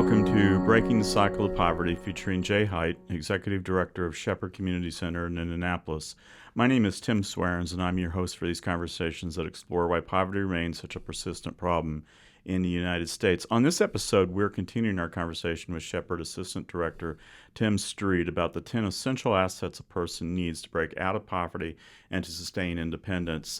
Welcome to Breaking the Cycle of Poverty, featuring Jay Height, Executive Director of Shepherd Community Center in Indianapolis. My name is Tim Swearens, and I'm your host for these conversations that explore why poverty remains such a persistent problem in the United States. On this episode, we're continuing our conversation with Shepherd Assistant Director Tim Streett about the 10 essential assets a person needs to break out of poverty and to sustain independence.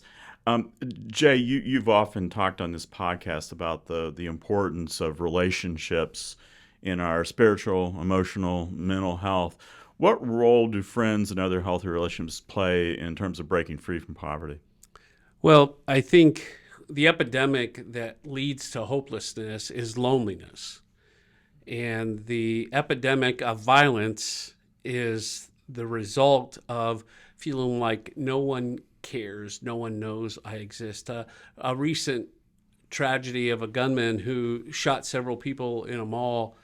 Jay, you've often talked on this podcast about the importance of relationships in our spiritual, emotional, mental health. What role do friends and other healthy relationships play in terms of breaking free from poverty? Well, I think the epidemic that leads to hopelessness is loneliness. And the epidemic of violence is the result of feeling like no one cares, no one knows I exist. A recent tragedy of a gunman who shot several people in a mall,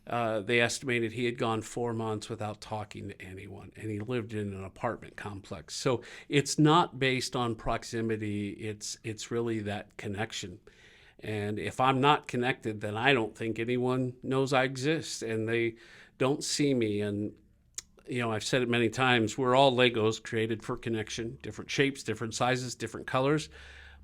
they estimated he had gone 4 months without talking to anyone, and he lived in an apartment complex. So it's not based on proximity, it's really that connection. And if I'm not connected, then I don't think anyone knows I exist, and they don't see me. And you know, I've said it many times, we're all Legos created for connection, different shapes, different sizes, different colors.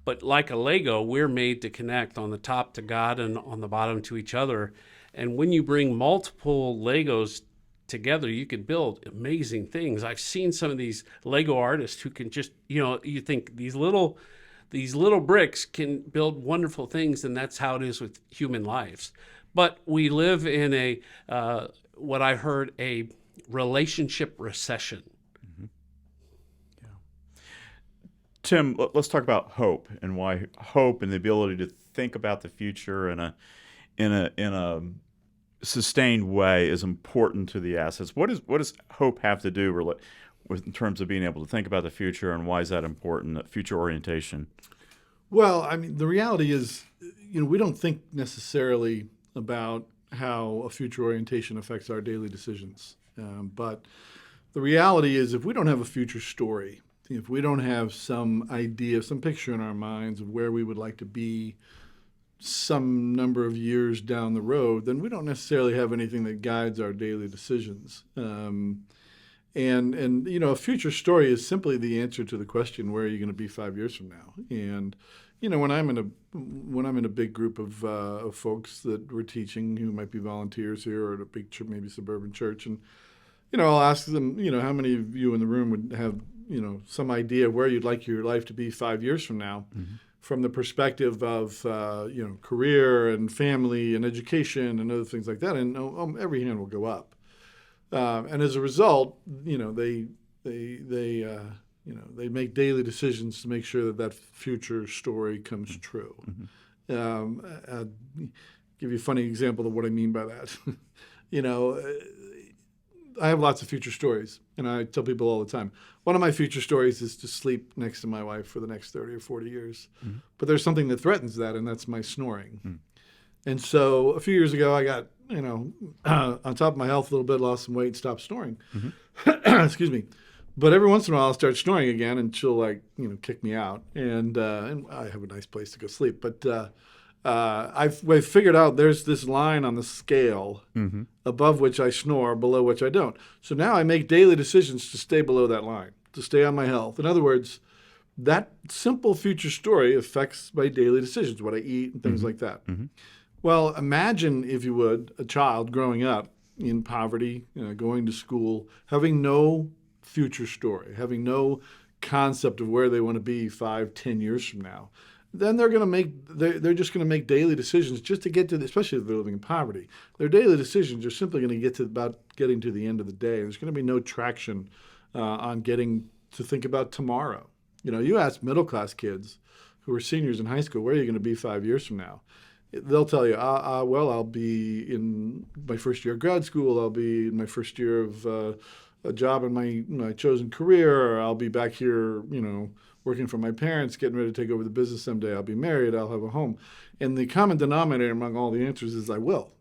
But like a Lego, we're made to connect on the top to God and on the bottom to each other. And when you bring multiple Legos together, you can build amazing things. I've seen some of these Lego artists who can just, you think these little bricks can build wonderful things, and that's how it is with human lives. But we live in what I heard, a relationship recession. Mm-hmm. Yeah. Tim, let's talk about hope and why hope and the ability to think about the future in a sustained way is important to the assets. What does hope have to do with in terms of being able to think about the future, and why is that important? That future orientation. Well, I mean, the reality is, we don't think necessarily about how a future orientation affects our daily decisions. But the reality is, if we don't have a future story, if we don't have some idea, some picture in our minds of where we would like to be some number of years down the road, then we don't necessarily have anything that guides our daily decisions. And a future story is simply the answer to the question, where are you going to be 5 years from now? And when I'm in a big group of folks that we're teaching, who might be volunteers here or at a big maybe suburban church, and I'll ask them, how many of you in the room would have some idea of where you'd like your life to be 5 years from now, mm-hmm. from the perspective of career and family and education and other things like that, and every hand will go up. And as a result, they make daily decisions to make sure that future story comes true. Mm-hmm. I'll give you a funny example of what I mean by that. I have lots of future stories, and I tell people all the time, one of my future stories is to sleep next to my wife for the next 30 or 40 years. Mm-hmm. But there's something that threatens that, and that's my snoring. Mm-hmm. And so a few years ago, I got, on top of my health a little bit, lost some weight, stopped snoring. Mm-hmm. Excuse me. But every once in a while, I'll start snoring again, and she'll kick me out. And I have a nice place to go sleep. But I've figured out there's this line on the scale, mm-hmm. above which I snore, below which I don't. So now I make daily decisions to stay below that line, to stay on my health. In other words, that simple future story affects my daily decisions, what I eat and things mm-hmm. like that. Mm-hmm. Well, imagine, if you would, a child growing up in poverty, going to school, having no future story, having no concept of where they want to be 5, 10 years from now. Then they're just going to make daily decisions just to get to especially if they're living in poverty. Their daily decisions are simply going to get to about getting to the end of the day. There's going to be no traction on getting to think about tomorrow. You ask middle-class kids who are seniors in high school, where are you going to be 5 years from now? They'll tell you, well, I'll be in my first year of grad school, I'll be in my first year of a job in my chosen career, or I'll be back here, working for my parents, getting ready to take over the business someday. I'll be married. I'll have a home. And the common denominator among all the answers is I will.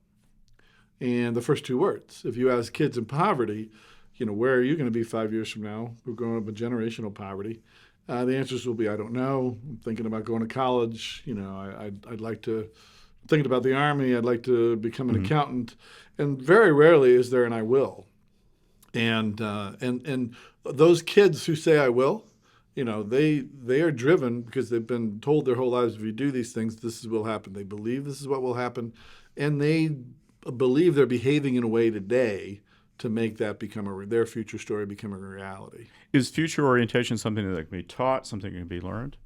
And the first two words. If you ask kids in poverty, where are you going to be 5 years from now? We're growing up in generational poverty. The answers will be, I don't know. I'm thinking about going to college. I'd like to, thinking about the Army. I'd like to become an accountant. And very rarely is there an I will. And those kids who say I will, they are driven because they've been told their whole lives, if you do these things, this will happen. They believe this is what will happen. And they believe they're behaving in a way today to make that become their future story become a reality. Is future orientation something that can be taught, something that can be learned?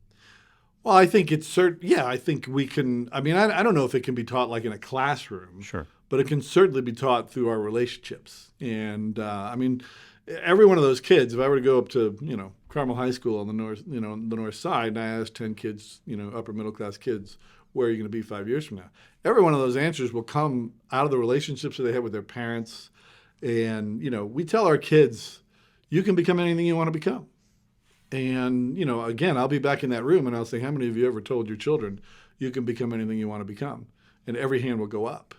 Well, I think it's certain. Yeah, I think we can. I mean, I don't know if it can be taught like in a classroom. Sure. But it can certainly be taught through our relationships. And I mean, every one of those kids, if I were to go up to, Carmel High School on the north side, and I asked 10 kids, upper middle class kids, where are you going to be 5 years from now? Every one of those answers will come out of the relationships that they have with their parents. And, we tell our kids, you can become anything you want to become. And, again, I'll be back in that room and I'll say, how many of you ever told your children you can become anything you want to become? And every hand will go up.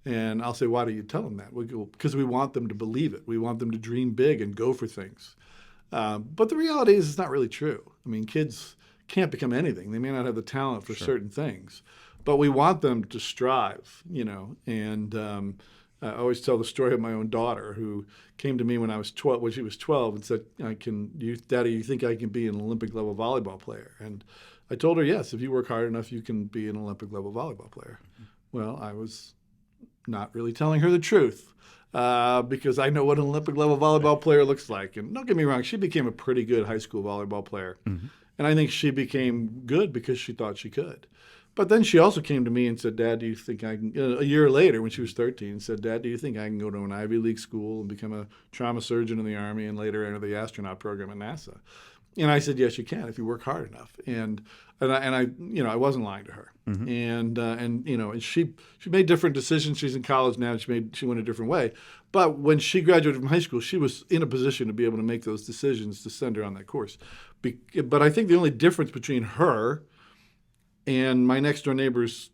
And I'll say, why do you tell them that? Because we want them to believe it. We want them to dream big and go for things. But the reality is it's not really true. I mean, kids can't become anything. They may not have the talent for certain things. But we want them to strive, And I always tell the story of my own daughter who came to me when she was 12 and said, Daddy, you think I can be an Olympic level volleyball player? And I told her, yes, if you work hard enough, you can be an Olympic level volleyball player. Well, I was not really telling her the truth because I know what an Olympic level volleyball player looks like. And don't get me wrong, she became a pretty good high school volleyball player. Mm-hmm. And I think she became good because she thought she could. But then she also came to me and said, Dad, do you think I can, a year later when she was 13, said, Dad, do you think I can go to an Ivy League school and become a trauma surgeon in the Army and later enter the astronaut program at NASA? And I said, yes, you can if you work hard enough. And I wasn't lying to her. Mm-hmm. And she made different decisions. She's in college now. She went a different way. But when she graduated from high school, she was in a position to be able to make those decisions to send her on that course. But I think the only difference between her and my next door neighbor's,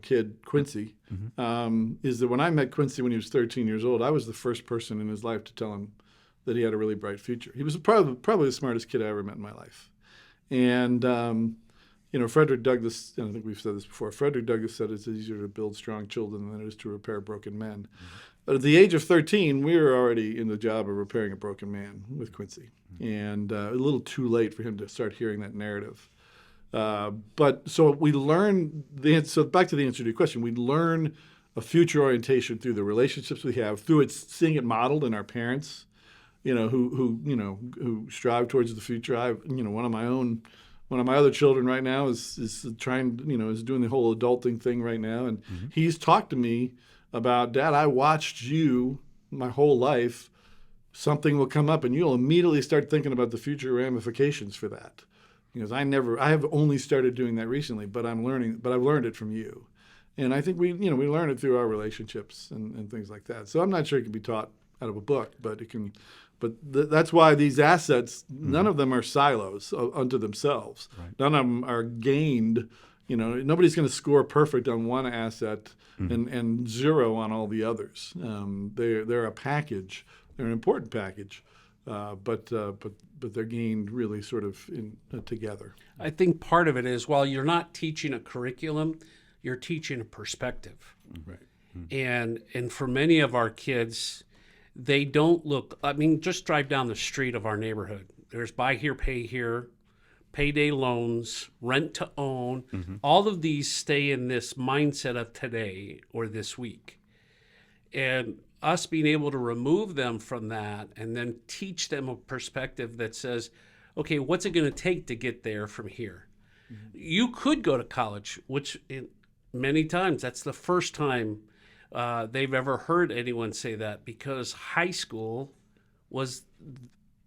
kid, Quincy, mm-hmm. Is that when I met Quincy when he was 13 years old, I was the first person in his life to tell him that he had a really bright future. He was probably the smartest kid I ever met in my life. And, Frederick Douglass, and I think we've said this before, Frederick Douglass said it's easier to build strong children than it is to repair broken men. Mm-hmm. But at the age of 13, we were already in the job of repairing a broken man with Quincy. Mm-hmm. And a little too late for him to start hearing that narrative. But so we learn, so back to the answer to your question, we learn a future orientation through the relationships we have, through seeing it modeled in our parents, who strive towards the future. One of my other children right now is trying, is doing the whole adulting thing right now. And mm-hmm. he's talked to me about, Dad, I watched you my whole life. Something will come up and you'll immediately start thinking about the future ramifications for that. Because I have only started doing that recently, but I've learned it from you. And I think we learn it through our relationships and things like that. So I'm not sure it can be taught out of a book, but it can. But that's why these assets, mm-hmm. none of them are silos unto themselves. Right. None of them are gained. Nobody's going to score perfect on one asset mm-hmm. and zero on all the others. They're a package. They're an important package, but they're gained really sort of together. I think part of it is while you're not teaching a curriculum, you're teaching a perspective. Right. Mm-hmm. And for many of our kids, they don't look, just drive down the street of our neighborhood. There's buy here, pay here, payday loans, rent to own. Mm-hmm. All of these stay in this mindset of today or this week. And us being able to remove them from that and then teach them a perspective that says, okay, what's it going to take to get there from here? Mm-hmm. You could go to college, which many times that's the first time they've ever heard anyone say that, because high school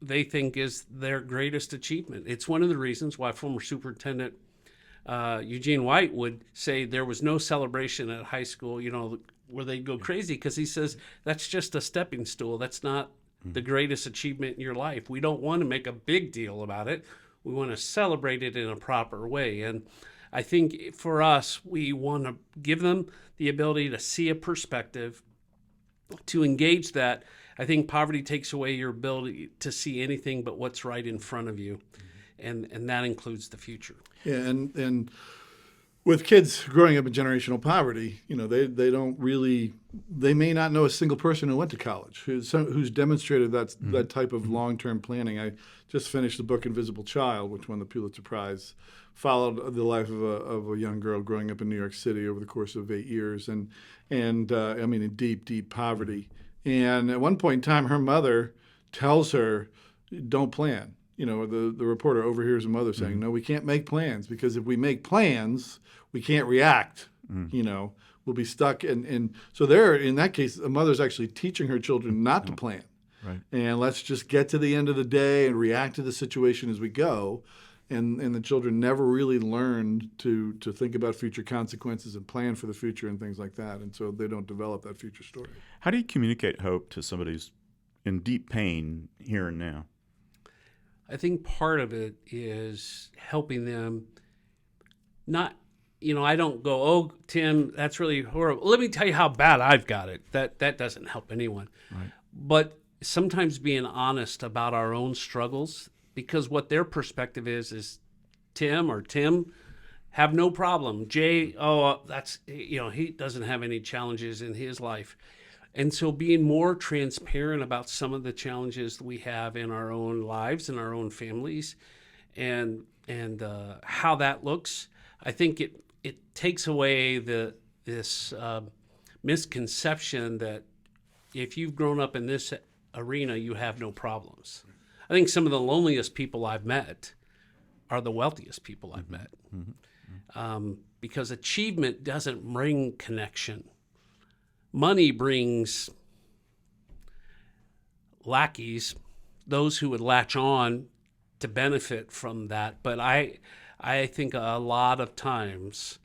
they think is their greatest achievement. It's one of the reasons why former Superintendent Eugene White would say there was no celebration at high school, where they'd go crazy, because he says that's just a stepping stool. That's not the greatest achievement in your life. We don't want to make a big deal about it. We want to celebrate it in a proper way. And I think for us, we want to give them the ability to see a perspective, to engage that. I think poverty takes away your ability to see anything but what's right in front of you, and that includes the future. Yeah, and with kids growing up in generational poverty, they don't really, they may not know a single person who went to college who's demonstrated that type of long-term planning. I just finished the book Invisible Child, which won the Pulitzer Prize, followed the life of a young girl growing up in New York City over the course of 8 years, and in deep, deep poverty. And at one point in time, her mother tells her, "Don't plan." The reporter overhears a mother saying, "No, we can't make plans, because if we make plans, we can't react. We'll be stuck." And so there, in that case, a mother's actually teaching her children not to plan. Right. And let's just get to the end of the day and react to the situation as we go. And the children never really learned to think about future consequences and plan for the future and things like that. And so they don't develop that future story. How do you communicate hope to somebody who's in deep pain here and now? I think part of it is helping them not, I don't go, "Oh, Tim, that's really horrible. Let me tell you how bad I've got it." That doesn't help anyone. Right. But sometimes being honest about our own struggles, because what their perspective is Tim have no problem. Jay, that's, he doesn't have any challenges in his life. And so being more transparent about some of the challenges that we have in our own lives and our own families and how that looks, I think it takes away this misconception that if you've grown up in this arena, you have no problems. I think some of the loneliest people I've met are the wealthiest people I've met. Because achievement doesn't bring connection. Money brings lackeys, those who would latch on to benefit from that. But I think a lot of times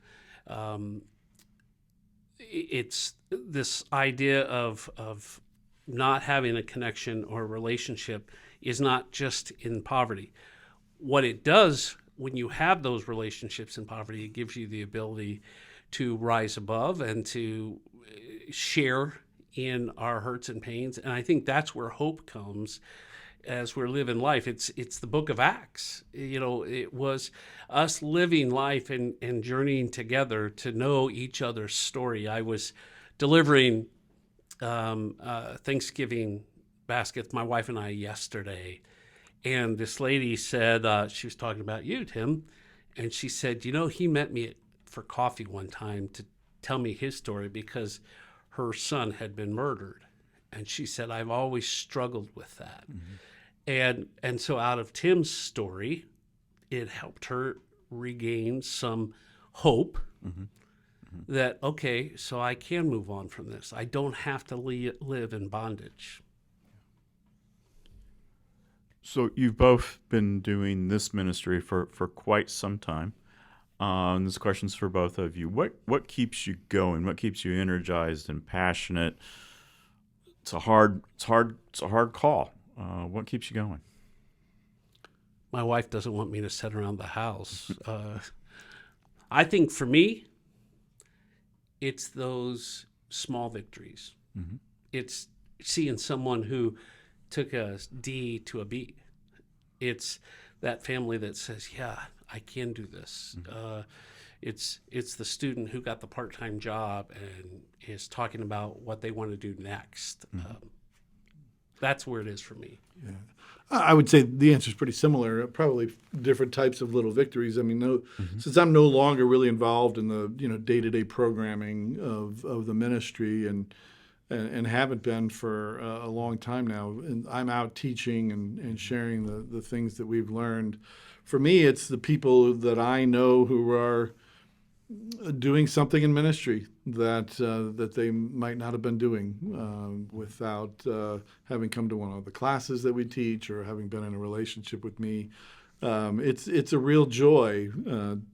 it's this idea of not having a connection or a relationship is not just in poverty. What it does when you have those relationships in poverty, it gives you the ability to rise above and to share in our hurts and pains. And I think that's where hope comes as we're living life. It's the book of Acts. It was us living life and journeying together to know each other's story. I was delivering Thanksgiving baskets, my wife and I, yesterday. And this lady said, she was talking about you, Tim. And she said, he met me for coffee one time to tell me his story because her son had been murdered. And she said, "I've always struggled with that." And so out of Tim's story, it helped her regain some hope that, okay, so I can move on from this. I don't have to live in bondage. So you've both been doing this ministry for quite some time. And this question's for both of you. What keeps you going? What keeps you energized and passionate? It's a hard call. What keeps you going? My wife doesn't want me to sit around the house. I think for me, it's those small victories. It's seeing someone who took a D to a B. It's that family that says, "Yeah, I can do this." It's the student who got the part-time job and is talking about what they want to do next. That's where it is for me. Yeah. I would say the answer is pretty similar, probably different types of little victories. I mean, since I'm no longer really involved in the day-to-day programming of the ministry and haven't been for a long time now, and I'm out teaching and sharing the things that we've learned. For me, it's the people that I know who are doing something in ministry that they might not have been doing without having come to one of the classes that we teach or having been in a relationship with me. It's a real joy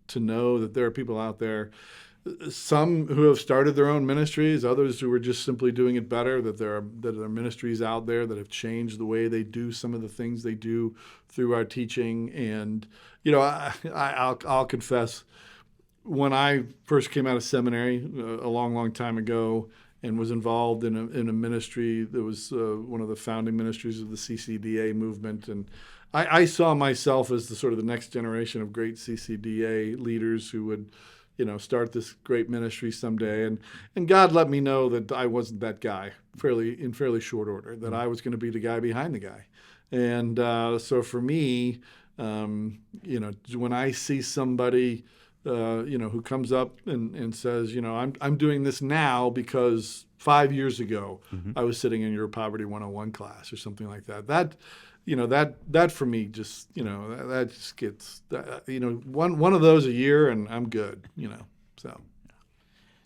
to know that there are people out there, some who have started their own ministries, others who are just simply doing it better, that there are ministries out there that have changed the way they do some of the things they do through our teaching. And, I'll confess, when I first came out of seminary a long time ago and was involved in a ministry that was one of the founding ministries of the CCDA movement, and I saw myself as the sort of the next generation of great CCDA leaders who would start this great ministry someday. And God let me know that I wasn't that guy in fairly short order, that I was going to be the guy behind the guy. And so for me, when I see somebody, who comes up and says, I'm doing this now because 5 years ago I was sitting in your Poverty 101 class or something like that. That for me just, that just gets, one of those a year and I'm good, so.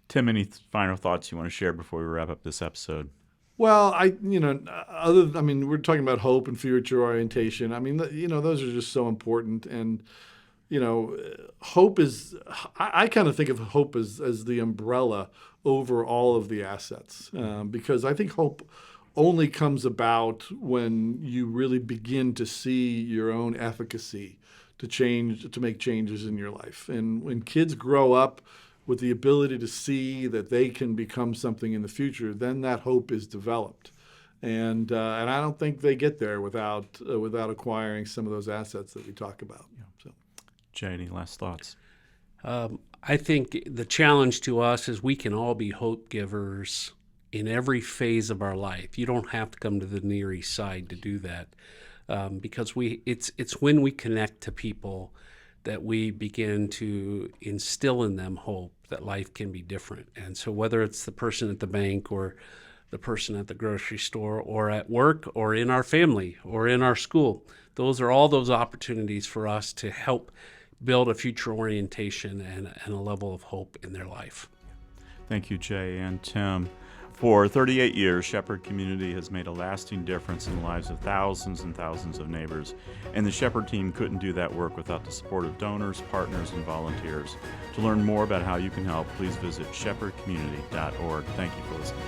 Tim, any final thoughts you want to share before we wrap up this episode? Well, we're talking about hope and future orientation. I mean, those are just so important. And, hope is, I kind of think of hope as the umbrella over all of the assets, because I think hope only comes about when you really begin to see your own efficacy to make changes in your life. And when kids grow up with the ability to see that they can become something in the future, then that hope is developed. And I don't think they get there without acquiring some of those assets that we talk about. So, Jay, any last thoughts? I think the challenge to us is we can all be hope givers in every phase of our life. You don't have to come to the Near East Side to do that, because it's when we connect to people that we begin to instill in them hope that life can be different. And so whether it's the person at the bank or the person at the grocery store or at work or in our family or in our school, those are all those opportunities for us to help build a future orientation and a level of hope in their life. Thank you, Jay and Tim. For 38 years, Shepherd Community has made a lasting difference in the lives of thousands and thousands of neighbors, and the Shepherd team couldn't do that work without the support of donors, partners, and volunteers. To learn more about how you can help, please visit shepherdcommunity.org. Thank you for listening.